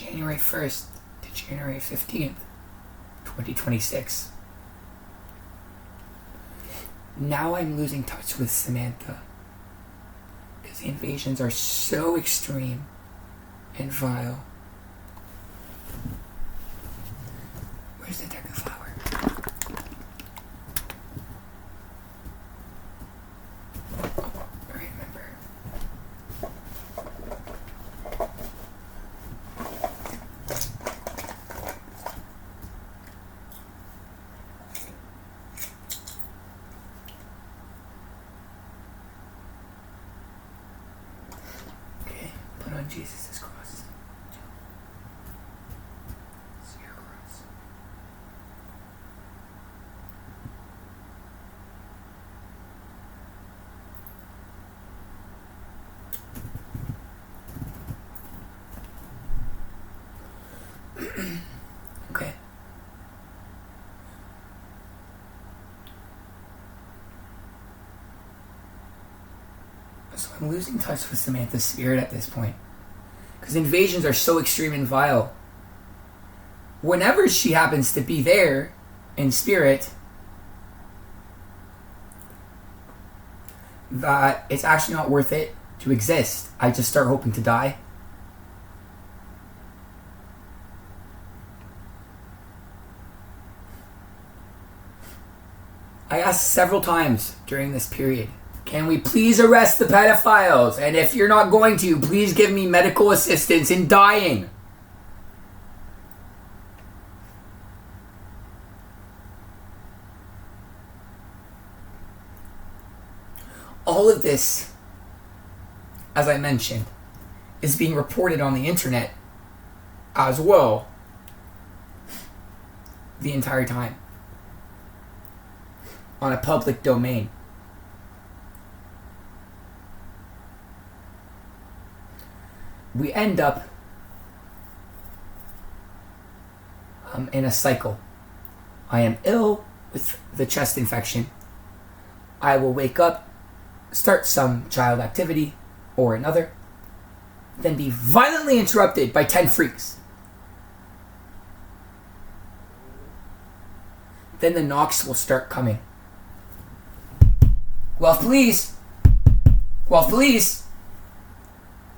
January 1st to January 15th, 2026. Now I'm losing touch with Samantha because the invasions are so extreme and vile. Where's the deck of flowers? I remember. Okay, put on Jesus' cross. See your cross. Okay. So I'm losing touch with Samantha's spirit at this point. Because invasions are so extreme and vile. Whenever she happens to be there in spirit, that it's actually not worth it to exist. I just start hoping to die. I asked several times during this period, can we please arrest the pedophiles? And if you're not going to, please give me medical assistance in dying. All of this, as I mentioned, is being reported on the internet as well the entire time. On a public domain. We end up in a cycle. I am ill with the chest infection. I will wake up, start some child activity or another, then be violently interrupted by 10 freaks. Then the knocks will start coming. Well, police.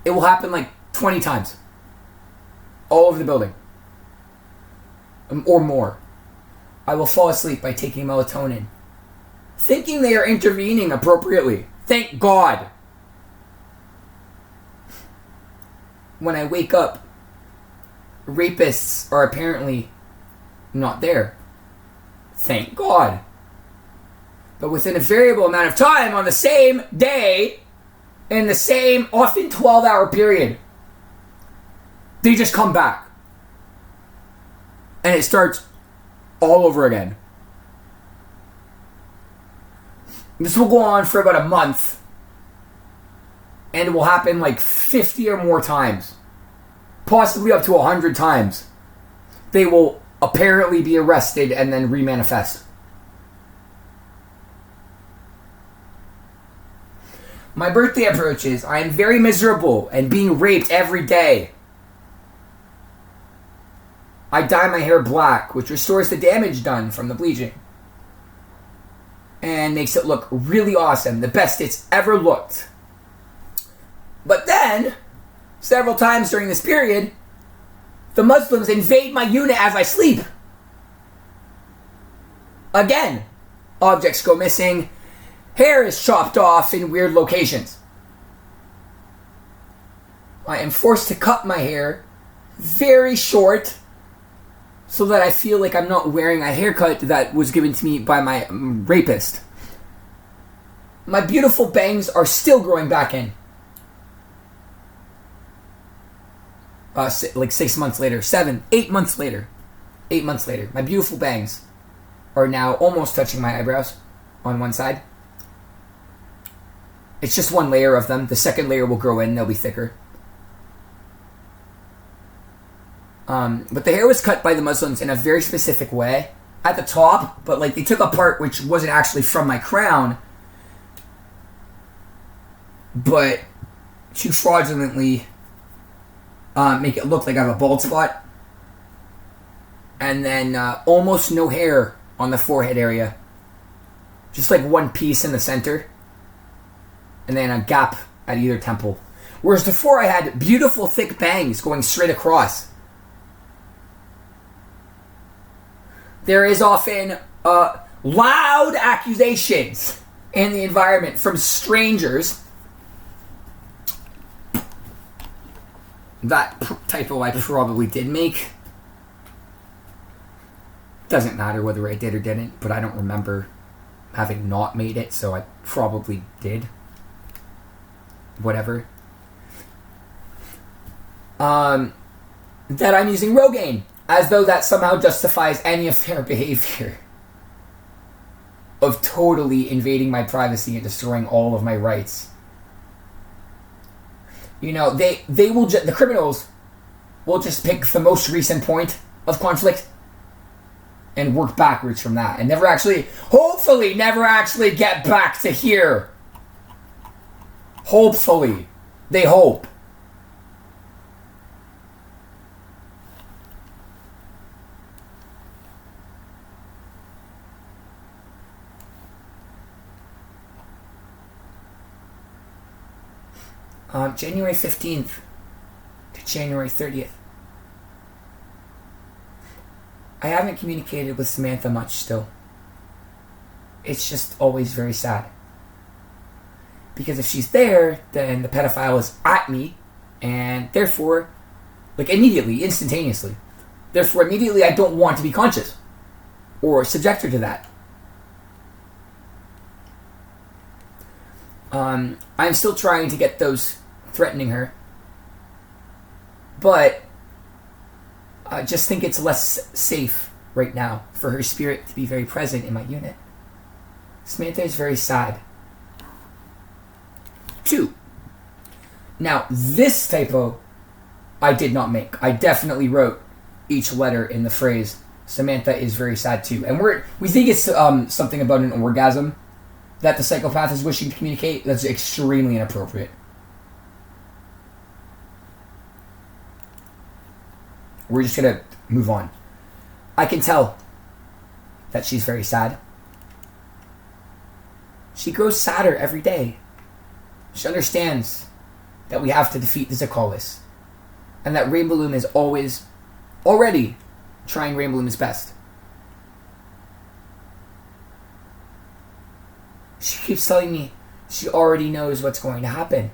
It will happen like 20 times. All over the building. Or more. I will fall asleep by taking melatonin, thinking they are intervening appropriately. Thank God. When I wake up, rapists are apparently not there. Thank God. But within a variable amount of time on the same day, in the same often 12-hour period, they just come back. And it starts all over again. This will go on for about a month. And it will happen like 50 or more times. Possibly up to 100 times. They will apparently be arrested and then remanifest. My birthday approaches. I am very miserable and being raped every day. I dye my hair black, which restores the damage done from the bleaching. And makes it look really awesome. The best it's ever looked. But then, several times during this period, the Muslims invade my unit as I sleep. Again, objects go missing. Hair is chopped off in weird locations. I am forced to cut my hair very short so that I feel like I'm not wearing a haircut that was given to me by my rapist. My beautiful bangs are still growing back in. Like 6 months later, 8 months later. 8 months later. My beautiful bangs are now almost touching my eyebrows on one side. It's just one layer of them. The second layer will grow in, they'll be thicker. But the hair was cut by the Muslims in a very specific way. At the top, but like they took a part which wasn't actually from my crown. But to fraudulently make it look like I have a bald spot. And then almost no hair on the forehead area. Just like one piece in the center. And then a gap at either temple. Whereas before I had beautiful thick bangs going straight across. There is often loud accusations in the environment from strangers. That typo I probably did make. Doesn't matter whether I did or didn't, but I don't remember having not made it, so I probably did. Whatever. That I'm using Rogaine, as though that somehow justifies any of their behavior of totally invading my privacy and destroying all of my rights. You know, they will the criminals will just pick the most recent point of conflict and work backwards from that, and hopefully never actually get back to here. Hopefully. They hope. January 15th to January 30th. I haven't communicated with Samantha much still. It's just always very sad. Because if she's there, then the pedophile is at me, and therefore, like immediately, instantaneously. Therefore, immediately I don't want to be conscious or subject her to that. I'm still trying to get those threatening her, but I just think it's less safe right now for her spirit to be very present in my unit. Samantha is very sad. 2. Now, this typo I did not make. I definitely wrote each letter in the phrase, Samantha is very sad too. And we think it's something about an orgasm that the psychopath is wishing to communicate. That's extremely inappropriate. We're just going to move on. I can tell that she's very sad. She grows sadder every day. She understands that we have to defeat the Zakalis. And that Rainbow Loom is already trying Rainbow Loom's best. She keeps telling me she already knows what's going to happen.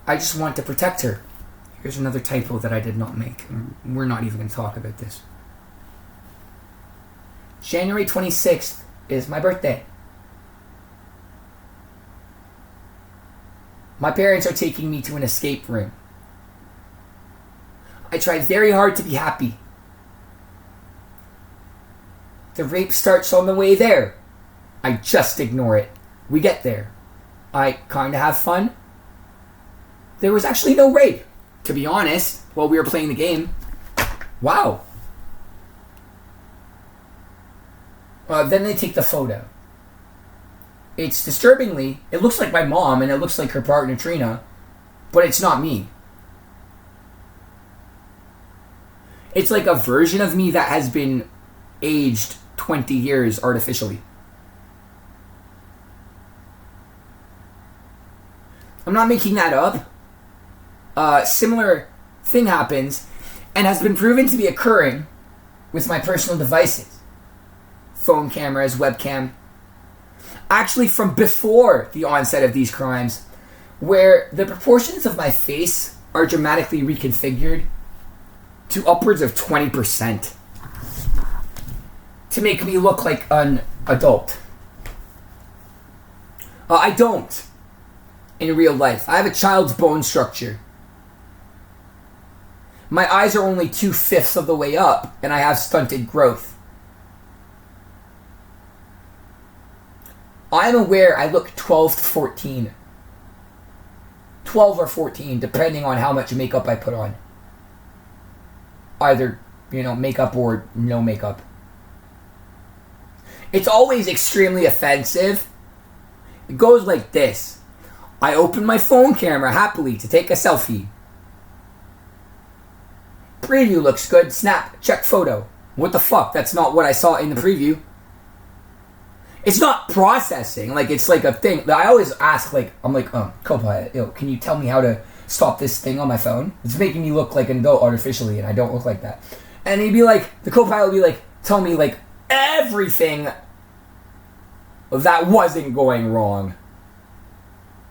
I just want to protect her. Here's another typo that I did not make. We're not even going to talk about this. January 26th is my birthday. My parents are taking me to an escape room. I tried very hard to be happy. The rape starts on the way there. I just ignore it. We get there. I kind of have fun. There was actually no rape, to be honest, while we were playing the game. Wow. Then they take the photo. It's disturbingly, it looks like my mom and it looks like her partner Trina, but it's not me. It's like a version of me that has been aged 20 years artificially. I'm not making that up. Similar thing happens and has been proven to be occurring with my personal devices. Phone cameras, webcam. Actually from before the onset of these crimes, where the proportions of my face are dramatically reconfigured to upwards of 20% to make me look like an adult. I don't in real life. I have a child's bone structure. My eyes are only 2/5 of the way up, and I have stunted growth. I'm aware I look 12 to 14. 12 or 14, depending on how much makeup I put on. Either, makeup or no makeup. It's always extremely offensive. It goes like this. I open my phone camera happily to take a selfie. Preview looks good. Snap. Check photo. What the fuck? That's not what I saw in the preview. It's not processing. Like, it's like a thing that I always ask, like, I'm like, Copilot, yo, can you tell me how to stop this thing on my phone? It's making me look like an adult artificially, and I don't look like that. And he'd be like, the Copilot would be like, tell me, like, everything that wasn't going wrong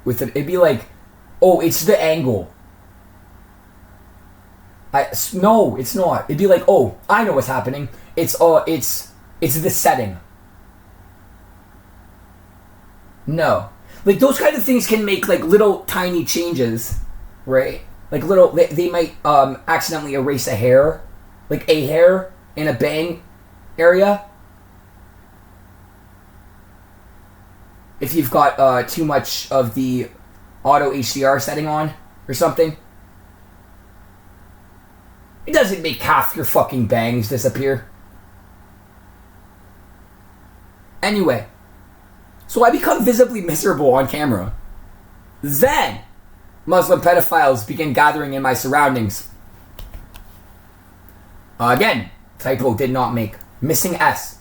with it. It'd be like, oh, it's the angle. No, it's not. It'd be like, oh, I know what's happening. It's the setting. No. Like, those kind of things can make, like, little tiny changes, right? Like, little, they might accidentally erase a hair, like a hair in a bang area. If you've got too much of the auto HDR setting on or something. It doesn't make half your fucking bangs disappear. Anyway. So I become visibly miserable on camera. Then, Muslim pedophiles begin gathering in my surroundings. Again, typo did not make. Missing S.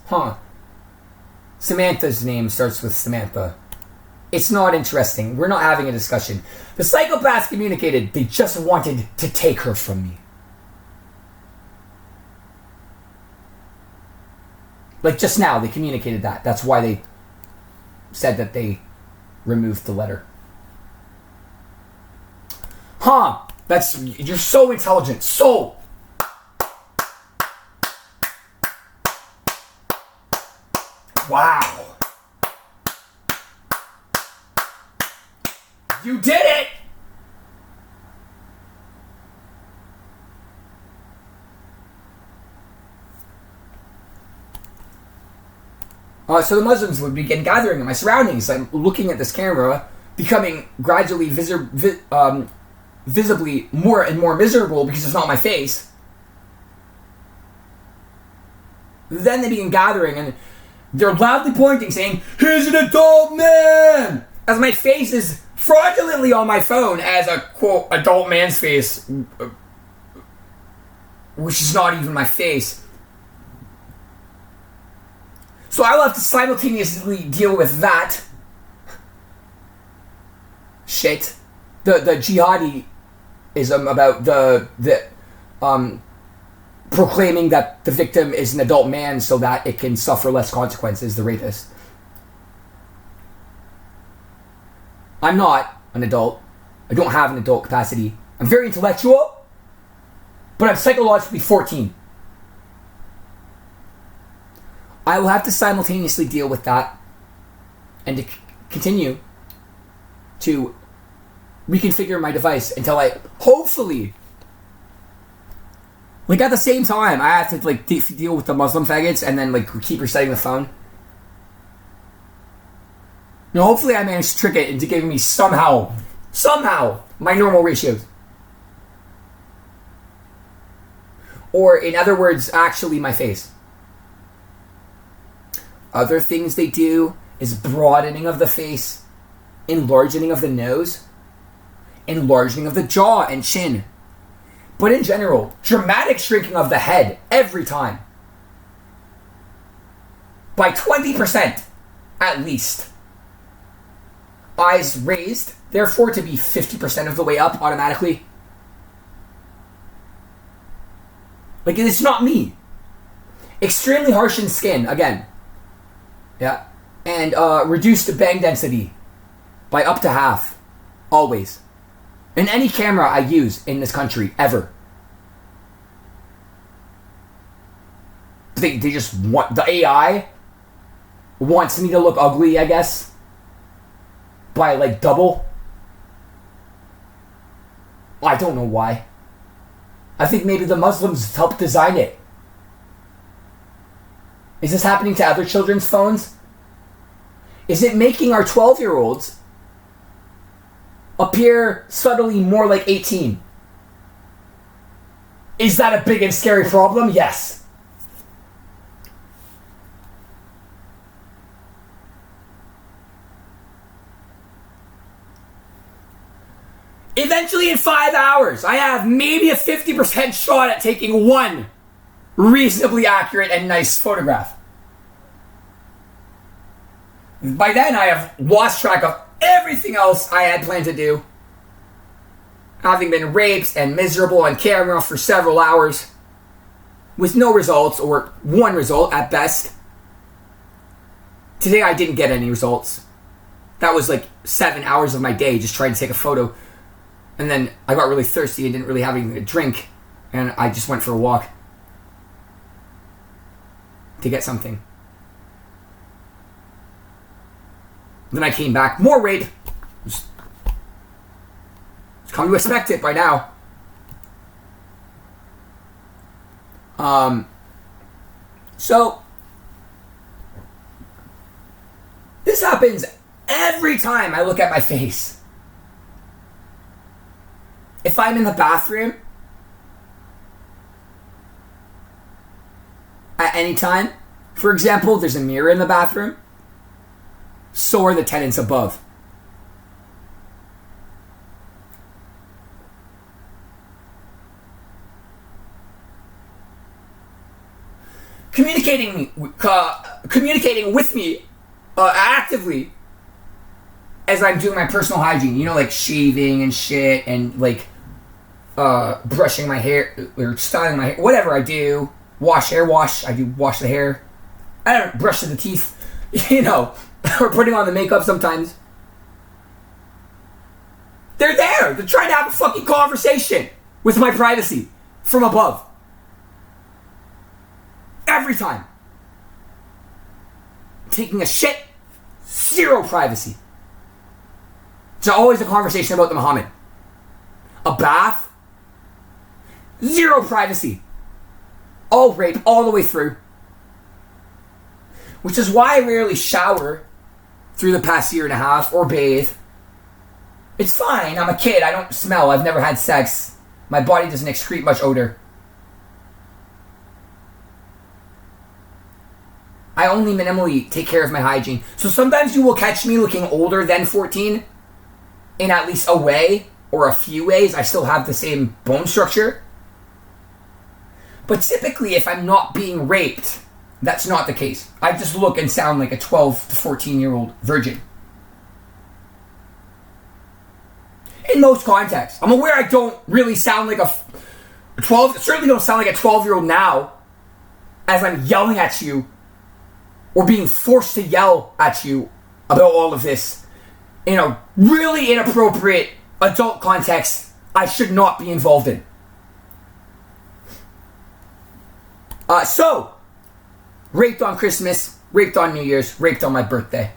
Samantha's name starts with Samantha. It's not interesting. We're not having a discussion. The psychopaths communicated they just wanted to take her from me. Like, just now, they communicated that. That's why they said that they removed the letter. You're so intelligent. So. Wow. You did it! So the Muslims would begin gathering in my surroundings. I'm looking at this camera, becoming gradually visibly more and more miserable because it's not my face. Then they begin gathering and they're loudly pointing, saying, "Here's an adult man!" As my face is fraudulently on my phone as a, quote, adult man's face, which is not even my face. So I will have to simultaneously deal with that shit. The jihadism about the proclaiming that the victim is an adult man so that it can suffer less consequences, the rapist. I'm not an adult. I don't have an adult capacity. I'm very intellectual, but I'm psychologically 14. I will have to simultaneously deal with that and to continue to reconfigure my device until I hopefully, like, at the same time, I have to, like, deal with the Muslim faggots and then, like, keep resetting the phone. Now, hopefully I managed to trick it into giving me somehow, my normal ratios. Or, in other words, actually my face. Other things they do is broadening of the face, enlarging of the nose, enlarging of the jaw and chin. But in general, dramatic shrinking of the head every time. By 20% at least. Eyes raised, therefore to be 50% of the way up automatically. Like, it's not me. Extremely harsh in skin, again. Yeah. And reduced bang density by up to half. Always. In any camera I use in this country, ever. They just want... The AI wants me to look ugly, I guess. By, like, double. I don't know why. I think maybe the Muslims helped design it. Is this happening to other children's phones? Is it making our 12-year-olds appear subtly more like 18? Is that a big and scary problem? Yes. eventually in 5 hours, I have maybe a 50% shot at taking one reasonably accurate and nice photograph. By then, I have lost track of everything else I had planned to do. Having been raped and miserable on camera for several hours, with no results, or one result at best. Today, I didn't get any results. That was like 7 hours of my day just trying to take a photo. And then I got really thirsty and didn't really have anything to drink. And I just went for a walk to get something. Then I came back. More rape. It's come to expect it by now. So this happens every time I look at my face. If I'm in the bathroom at any time, for example, there's a mirror in the bathroom, so are the tenants above. Communicating with me actively as I'm doing my personal hygiene, like shaving and shit, and like brushing my hair or styling my hair, whatever I do. Hair wash. I do wash the hair. I don't brush the teeth, or putting on the makeup sometimes. They're there. They're trying to have a fucking conversation with my privacy from above. Every time. Taking a shit, zero privacy. It's always a conversation about the Muhammad. A bath, zero privacy. All rape, all the way through. Which is why I rarely shower through the past year and a half, or bathe. It's fine, I'm a kid, I don't smell, I've never had sex. My body doesn't excrete much odor. I only minimally take care of my hygiene. So sometimes you will catch me looking older than 14 in at least a way, or a few ways. I still have the same bone structure. But typically, if I'm not being raped, that's not the case. I just look and sound like a 12 to 14-year-old virgin. In most contexts. I'm aware I don't really sound like a 12, certainly don't sound like a 12-year-old now, as I'm yelling at you, or being forced to yell at you about all of this in a really inappropriate adult context I should not be involved in. So, raped on Christmas, raped on New Year's, raped on my birthday.